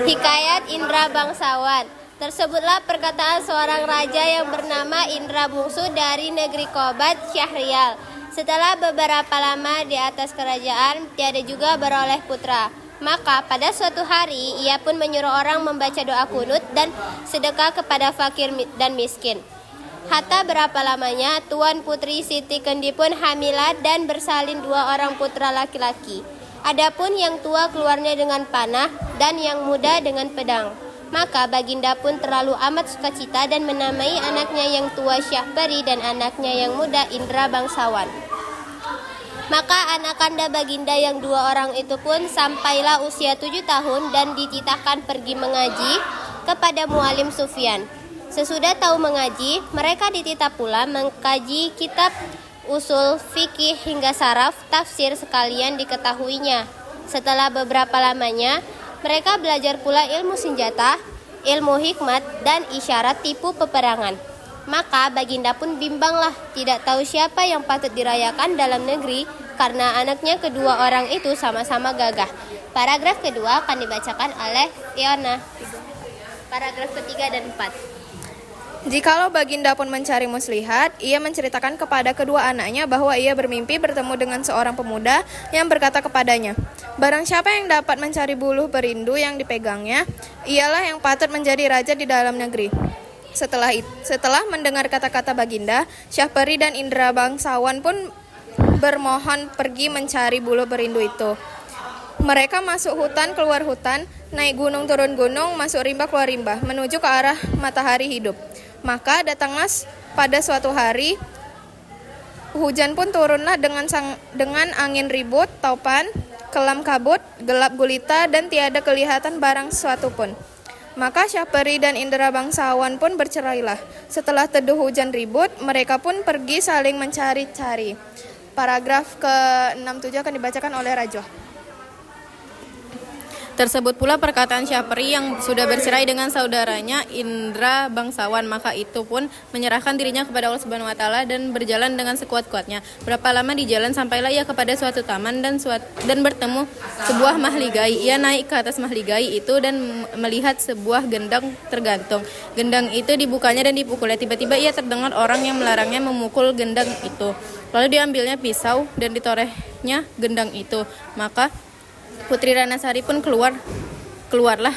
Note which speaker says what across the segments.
Speaker 1: Hikayat Indra Bangsawan. Tersebutlah perkataan seorang raja yang bernama Indra Bungsu dari negeri Kobat, Syahrial. Setelah beberapa lama di atas kerajaan, tiada juga beroleh putra. Maka pada suatu hari, ia pun menyuruh orang membaca doa kunut dan sedekah kepada fakir dan miskin. Hatta berapa lamanya, Tuan Putri Siti Kendi pun hamilah dan bersalin 2 orang putra laki-laki. Adapun yang tua keluarnya dengan panah dan yang muda dengan pedang. Maka Baginda pun terlalu amat sukacita dan menamai anaknya yang tua Syahperi dan anaknya yang muda Indra Bangsawan. Maka anak-anda Baginda yang 2 orang itu pun sampailah usia 7 tahun dan dititahkan pergi mengaji kepada Mualim Sufyan. Sesudah tahu mengaji, mereka dititah pula mengkaji kitab usul, fikih hingga saraf, tafsir sekalian diketahuinya. Setelah beberapa lamanya, mereka belajar pula ilmu senjata, ilmu hikmat, dan isyarat tipu peperangan. Maka Baginda pun bimbanglah, tidak tahu siapa yang patut dirayakan dalam negeri karena anaknya kedua orang itu sama-sama gagah. Paragraf kedua akan dibacakan oleh Fiona. Paragraf ketiga dan 4.
Speaker 2: Jikalau Baginda pun mencari muslihat, ia menceritakan kepada kedua anaknya bahwa ia bermimpi bertemu dengan seorang pemuda yang berkata kepadanya, "Barang siapa yang dapat mencari buluh berindu yang dipegangnya, ialah yang patut menjadi raja di dalam negeri." Setelah mendengar kata-kata Baginda, Syahperi dan Indra Bangsawan pun bermohon pergi mencari buluh berindu itu. Mereka masuk hutan, keluar hutan, naik gunung, turun gunung, masuk rimba, keluar rimba, menuju ke arah matahari hidup. Maka datanglah pada suatu hari, hujan pun turunlah dengan angin ribut, taupan, kelam kabut, gelap gulita, dan tiada kelihatan barang sesuatu pun. Maka Syahperi dan Indra Bangsawan pun bercerailah. Setelah teduh hujan ribut, mereka pun pergi saling mencari-cari. Paragraf ke-67 akan dibacakan oleh Rajo.
Speaker 3: Tersebut pula perkataan Syahperi yang sudah bercerai dengan saudaranya Indra Bangsawan, maka itu pun menyerahkan dirinya kepada Allah Subhanahu wa taala dan berjalan dengan sekuat-kuatnya. Berapa lama di jalan sampailah ia kepada suatu taman dan bertemu sebuah mahligai. Ia naik ke atas mahligai itu dan melihat sebuah gendang tergantung. Gendang itu dibukanya dan dipukulnya. Tiba-tiba ia terdengar orang yang melarangnya memukul gendang itu. Lalu diambilnya pisau dan ditorehnya gendang itu. Maka Putri Ranasari pun keluarlah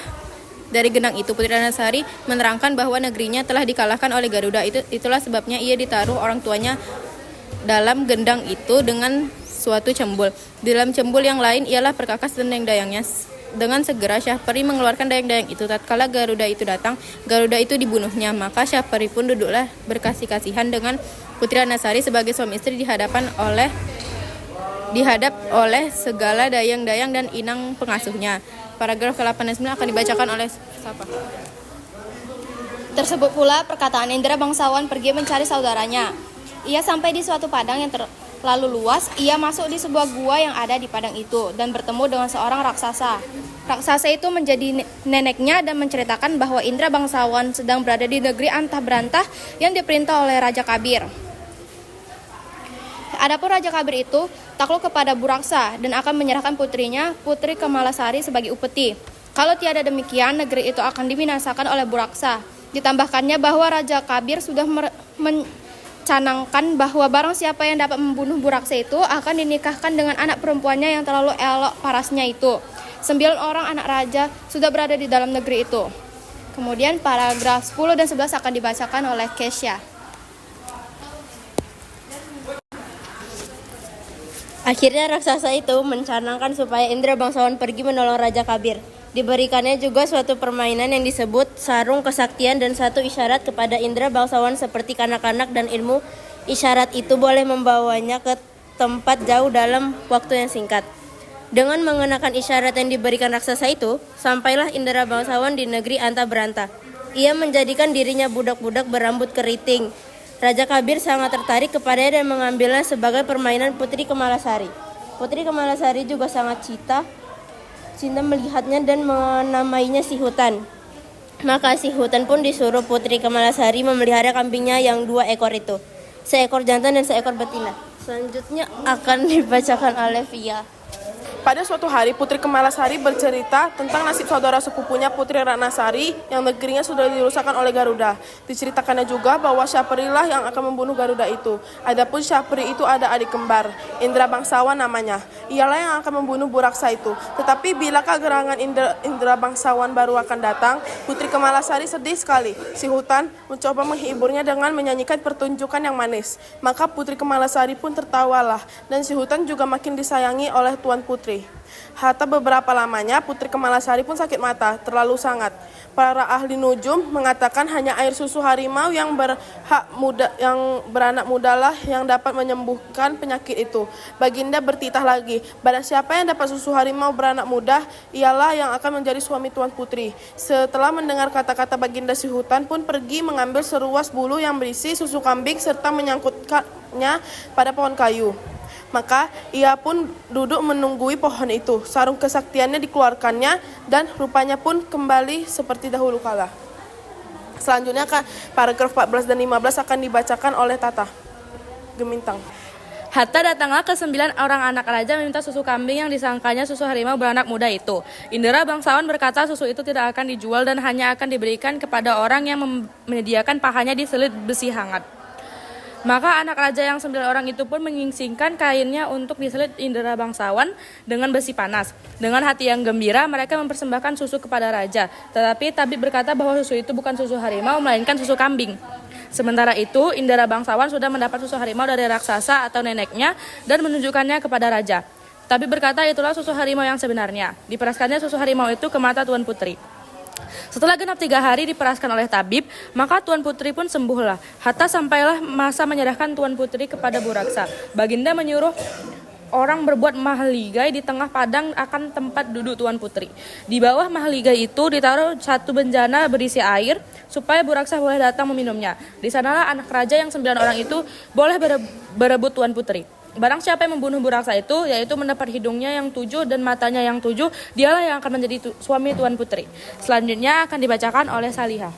Speaker 3: dari gendang itu. Putri Ranasari menerangkan bahwa negerinya telah dikalahkan oleh Garuda. Itulah sebabnya ia ditaruh orang tuanya dalam gendang itu dengan suatu cembul. Di dalam cembul yang lain ialah perkakas dan dayang-dayangnya. Dengan segera Syahperi mengeluarkan dayang-dayang itu. Tatkala Garuda itu datang, Garuda itu dibunuhnya. Maka Syahperi pun duduklah berkasih-kasihan dengan Putri Ranasari sebagai suami istri dihadap oleh segala dayang-dayang dan inang pengasuhnya. Paragraf ke-89 akan dibacakan oleh siapa?
Speaker 4: Tersebut pula perkataan Indra Bangsawan pergi mencari saudaranya. Ia sampai di suatu padang yang terlalu luas. Ia masuk di sebuah gua yang ada di padang itu dan bertemu dengan seorang raksasa. Raksasa itu menjadi neneknya dan menceritakan bahwa Indra Bangsawan sedang berada di negeri Antah Berantah yang diperintah oleh Raja Kabir. Adapun Raja Kabir itu takluk kepada Buraksa dan akan menyerahkan putrinya, Putri Kemalasari, sebagai upeti. Kalau tiada demikian, negeri itu akan dibinasakan oleh Buraksa. Ditambahkannya bahwa Raja Kabir sudah mencanangkan bahwa barang siapa yang dapat membunuh Buraksa itu akan dinikahkan dengan anak perempuannya yang terlalu elok parasnya itu. 9 orang anak raja sudah berada di dalam negeri itu. Kemudian paragraf 10 dan 11 akan dibacakan oleh Kesya.
Speaker 1: Akhirnya raksasa itu mencanangkan supaya Indra Bangsawan pergi menolong Raja Kabir. Diberikannya juga suatu permainan yang disebut sarung kesaktian dan satu isyarat kepada Indra Bangsawan seperti kanak-kanak, dan ilmu isyarat itu boleh membawanya ke tempat jauh dalam waktu yang singkat. Dengan mengenakan isyarat yang diberikan raksasa itu, sampailah Indra Bangsawan di negeri Antah Berantah. Ia menjadikan dirinya budak-budak berambut keriting. Raja Kabir sangat tertarik kepadanya dan mengambilnya sebagai permainan Putri Kemalasari. Putri Kemalasari juga sangat cinta melihatnya dan menamainya si Hutan. Maka si Hutan pun disuruh Putri Kemalasari memelihara kambingnya yang 2 ekor itu, seekor jantan dan seekor betina. Selanjutnya akan dibacakan oleh Via.
Speaker 5: Pada suatu hari, Putri Kemalasari bercerita tentang nasib saudara sepupunya Putri Ratnasari yang negerinya sudah dirusakkan oleh Garuda. Diceritakannya juga bahwa Syapri lah yang akan membunuh Garuda itu. Adapun Syapri itu ada adik kembar, Indra Bangsawan namanya. Ialah yang akan membunuh Buraksa itu. Tetapi bilakah gerangan Indra Bangsawan baru akan datang, Putri Kemalasari sedih sekali. Si hutan mencoba menghiburnya dengan menyanyikan pertunjukan yang manis. Maka Putri Kemalasari pun tertawalah, dan si hutan juga makin disayangi oleh Tuan Putri. Hatta beberapa lamanya Putri Kemalasari pun sakit mata, terlalu sangat. Para ahli nujum mengatakan hanya air susu harimau yang beranak muda lah yang dapat menyembuhkan penyakit itu. Baginda bertitah lagi, barang siapa yang dapat susu harimau beranak muda, ialah yang akan menjadi suami Tuan Putri. Setelah mendengar kata-kata Baginda, si hutan pun pergi mengambil seruas bulu yang berisi susu kambing serta menyangkutkannya pada pohon kayu. Maka ia pun duduk menunggui pohon itu. Sarung kesaktiannya dikeluarkannya dan rupanya pun kembali seperti dahulu kala. Selanjutnya paragraf 14 dan 15 akan dibacakan oleh Tata Gemintang.
Speaker 6: Hatta datanglah ke 9 orang anak raja meminta susu kambing yang disangkanya susu harimau beranak muda itu. Indra Bangsawan berkata susu itu tidak akan dijual dan hanya akan diberikan kepada orang yang menyediakan pahanya diselit besi hangat. Maka anak raja yang 9 orang itu pun menyingsingkan kainnya untuk diselit Indra Bangsawan dengan besi panas. Dengan hati yang gembira mereka mempersembahkan susu kepada raja. Tetapi tabib berkata bahwa susu itu bukan susu harimau melainkan susu kambing. Sementara itu Indra Bangsawan sudah mendapat susu harimau dari raksasa atau neneknya dan menunjukkannya kepada raja. Tabib berkata itulah susu harimau yang sebenarnya. Diperaskannya susu harimau itu ke mata Tuan Putri. Setelah genap 3 hari diperaskan oleh tabib, maka Tuan Putri pun sembuhlah. Hatta sampailah masa menyerahkan Tuan Putri kepada Buraksa. Baginda menyuruh orang berbuat mahligai di tengah padang akan tempat duduk Tuan Putri. Di bawah mahligai itu ditaruh satu benjana berisi air supaya Buraksa boleh datang meminumnya. Di sanalah anak raja yang 9 orang itu boleh berebut Tuan Putri. Barang siapa yang membunuh Buraksa itu, yaitu mendapat hidungnya yang 7 dan matanya yang 7, dialah yang akan menjadi suami Tuan Putri. Selanjutnya akan dibacakan oleh Salihah.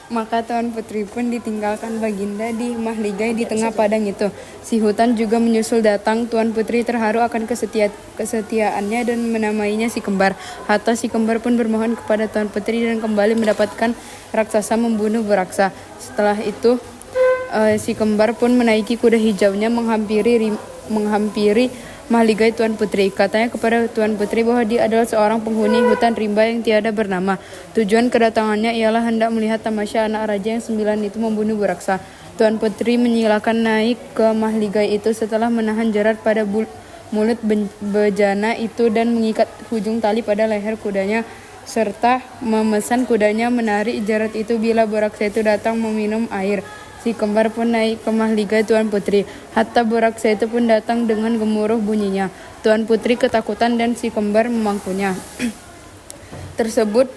Speaker 7: Maka Tuan Putri pun ditinggalkan Baginda di mahligai di tengah padang itu. Si hutan juga menyusul datang. Tuan Putri terharu akan kesetiaannya dan menamainya si kembar. Hatta si kembar pun bermohon kepada Tuan Putri dan kembali mendapatkan raksasa membunuh Buraksa. Setelah itu si kembar pun menaiki kuda hijaunya menghampiri mahligai Tuan Putri. Katanya kepada Tuan Putri bahwa dia adalah seorang penghuni hutan rimba yang tiada bernama. Tujuan kedatangannya ialah hendak melihat tamasya anak raja yang 9 itu membunuh Buraksa. Tuan Putri menyilakan naik ke mahligai itu setelah menahan jerat pada mulut bejana itu dan mengikat ujung tali pada leher kudanya serta memesan kudanya menarik jerat itu bila Buraksa itu datang meminum air. Si kembar pun naik ke mahligai Tuan Putri. Hatta Buraksa itu pun datang dengan gemuruh bunyinya. Tuan Putri ketakutan dan si kembar memangkunya. Tersebut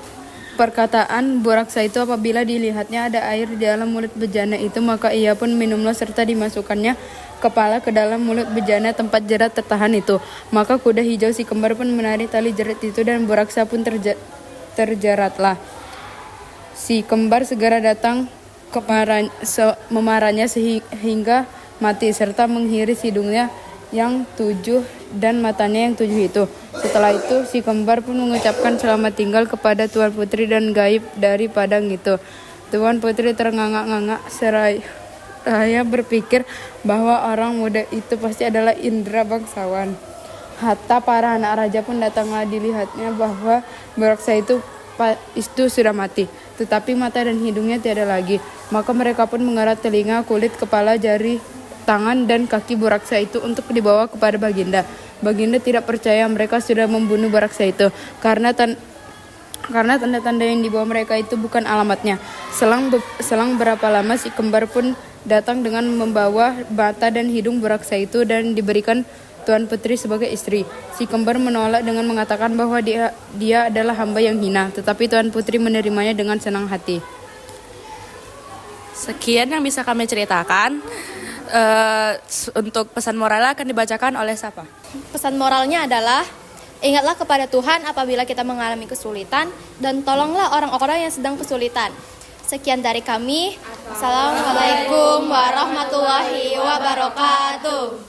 Speaker 7: perkataan Buraksa itu apabila dilihatnya ada air di dalam mulut bejana itu, maka ia pun minumlah serta dimasukkannya kepala ke dalam mulut bejana tempat jerat tertahan itu. Maka kuda hijau si kembar pun menarik tali jerat itu dan Buraksa pun terjeratlah. Si kembar segera datang memarahnya sehingga mati serta menghiris hidungnya yang 7 dan matanya yang 7 itu. Setelah itu si kembar pun mengucapkan selamat tinggal kepada Tuan Putri dan gaib dari padang itu. Tuan Putri ternganga-nganga seraya berpikir bahwa orang muda itu pasti adalah Indra Bangsawan. Hatta para anak raja pun datanglah dilihatnya bahwa Buraksa itu sudah mati, tetapi mata dan hidungnya tiada lagi. Maka mereka pun mengerat telinga, kulit, kepala, jari, tangan, dan kaki Buraksa itu untuk dibawa kepada Baginda. Baginda tidak percaya mereka sudah membunuh Buraksa itu, karena tanda-tanda yang dibawa mereka itu bukan alamatnya. Selang berapa lama si kembar pun datang dengan membawa mata dan hidung Buraksa itu dan diberikan Tuan Putri sebagai istri. Si kembar menolak dengan mengatakan bahwa dia adalah hamba yang hina, tetapi Tuan Putri menerimanya dengan senang hati.
Speaker 6: Sekian yang bisa kami ceritakan. Untuk pesan moralnya akan dibacakan oleh siapa?
Speaker 4: Pesan moralnya adalah ingatlah kepada Tuhan apabila kita mengalami kesulitan dan tolonglah orang-orang yang sedang kesulitan. Sekian dari kami. Assalamualaikum warahmatullahi wabarakatuh.